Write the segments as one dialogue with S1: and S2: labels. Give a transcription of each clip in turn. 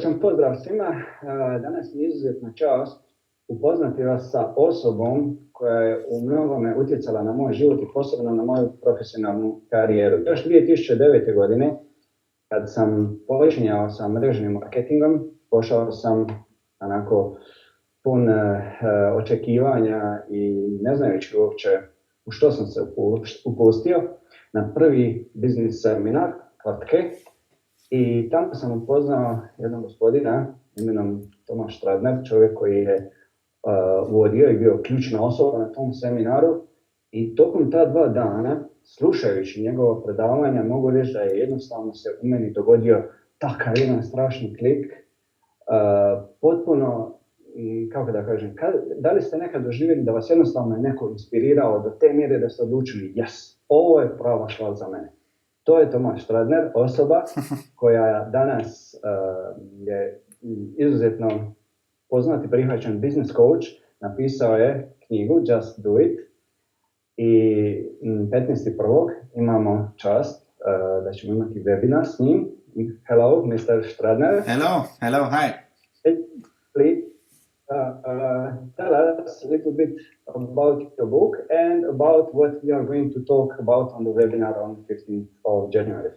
S1: Srdačan pozdrav svima. Danas mi je izuzetna čast upoznati vas sa osobom koja je u mnogome utjecala na moj život i posebno na moju profesionalnu karijeru. Još 2009. godine, kad sam počinjao sa mrežnim marketingom, pošao sam onako pun očekivanja i ne znajući uopće u što sam se upustio na prvi biznis seminar tvrtke. I tamo sam upoznao jednog gospodina imenom Tomaš Stradner, čovjek koji je vodio i bio ključna osoba na tom seminaru. I tokom ta 2 dana, slušajući njegova predavanja, mogu reći da je jednostavno se u meni dogodio takav jedan strašni klik. Potpuno, kako da kažem, da li ste nekad doživjeli da vas jednostavno je neko inspirirao do te mjere da ste odlučili, yes, ovo je prava stvar za mene. To je Tomaš Stradner, osoba koja danas je izuzetno poznat i prihvaćen business coach. Napisao je knjigu Just Do It i 15.1. imamo čast da ćemo imati webinar s njim. Hello, Mr. Stradner.
S2: Hello, hi.
S1: Please tell us a little bit about your book and about what we are going to talk about on the webinar on 15th of January.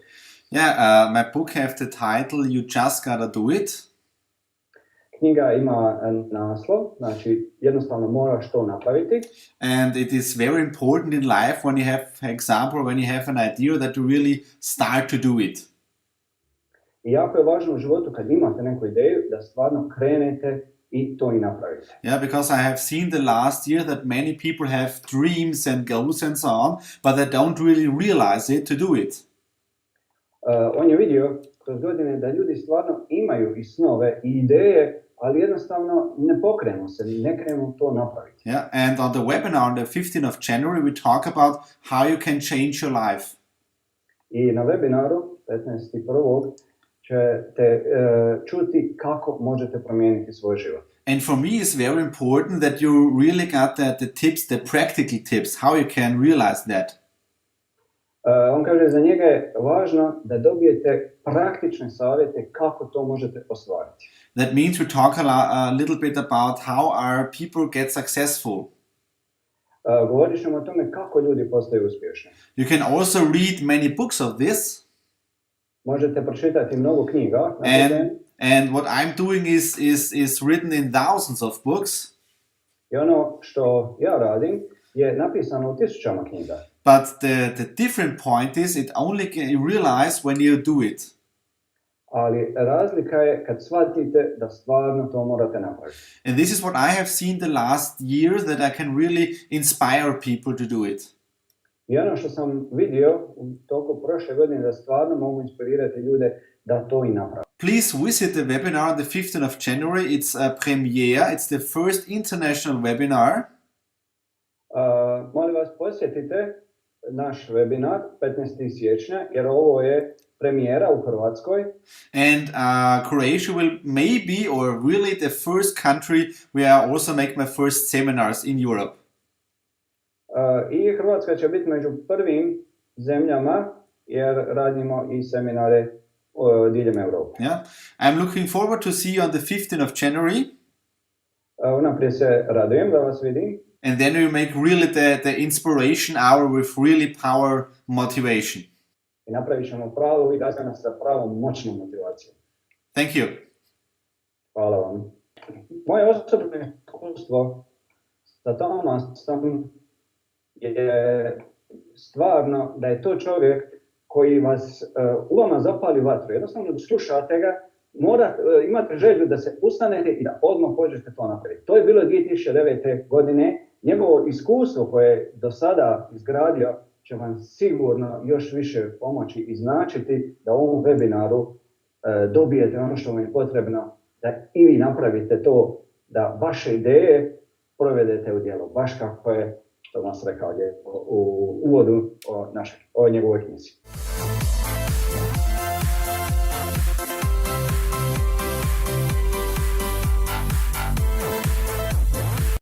S2: Yeah, my book have the title You Just Gotta Do It.
S1: Knjiga ima naslov, znači jednostavno moraš to napraviti.
S2: And it is very important in life when you have, for example, when you have an idea that you really start to do it.
S1: I jako je važno u životu kad imate neku ideju da stvarno krenete i to i napravite.
S2: Yeah, because I have seen the last year that many people have dreams and goals and so on, but they don't really realize it to do it.
S1: On je vidio kroz godine da ljudi stvarno imaju i snove i ideje, ali jednostavno ne pokrenu se, ne krenu to napraviti.
S2: Yeah, and on the webinar on the 15th of January we talk about how you can change your life.
S1: I na webinaru 15.1. ćete čuti kako možete promijeniti svoj život.
S2: And for me it's very important that you really got the tips, the practical tips, how you can realize that.
S1: On kaže za njega je važno da dobijete praktične savjete kako to možete ostvariti.
S2: That means we talk a little bit about how our people get successful.
S1: Govorit ćemo o tome kako ljudi postaju uspješni.
S2: You can also read many books of this.
S1: Možete pročitati mnogo knjiga.
S2: And what I'm doing is written in thousands of books.
S1: I ono što ja radim je napisano u tisućama knjiga.
S2: But the different point is it only you realize when you do it.
S1: Ali razlika je kad shvatite da stvarno to morate napraviti.
S2: And this is what I have seen the last year, that I can really inspire people to do it.
S1: I ono što sam vidio u toku prošle godine da stvarno mogu inspirirati ljude da to i naprave.
S2: Please visit the webinar on the 15th of January. It's a premiere. It's the first international webinar.
S1: Molim vas posjetite naš webinar 15. siječnja jer ovo je premijera u Hrvatskoj.
S2: And Croatia will maybe or really the first country where I also make my first seminars in Europe.
S1: I Hrvatska će biti među prvim zemljama jer radimo i seminare diljem Europe.
S2: Yeah, I'm looking forward to see you on the 15th of January.
S1: Unaprijed se radujem da vas vidim.
S2: And then we make really the inspiration hour with really power motivation.
S1: I napravit ćemo pravu vidazana sa pravom moćnom motivacijom.
S2: Thank you.
S1: Hvala vam. Moje osobno iskustvo sa Tomasom je stvarno da je to čovjek koji vas u vama zapali vatru. Jednostavno slušate ga, imate želju da se ustanete i da odmah pođete to napraviti. To je bilo 2009. godine. Njegovo iskustvo koje je do sada izgradio će vam sigurno još više pomoći i značiti da u ovom webinaru dobijete ono što vam je potrebno, da i vi napravite to, da vaše ideje provedete u djelo, baš kako je Tomas rekao u uvodu o njegovoj knjizi.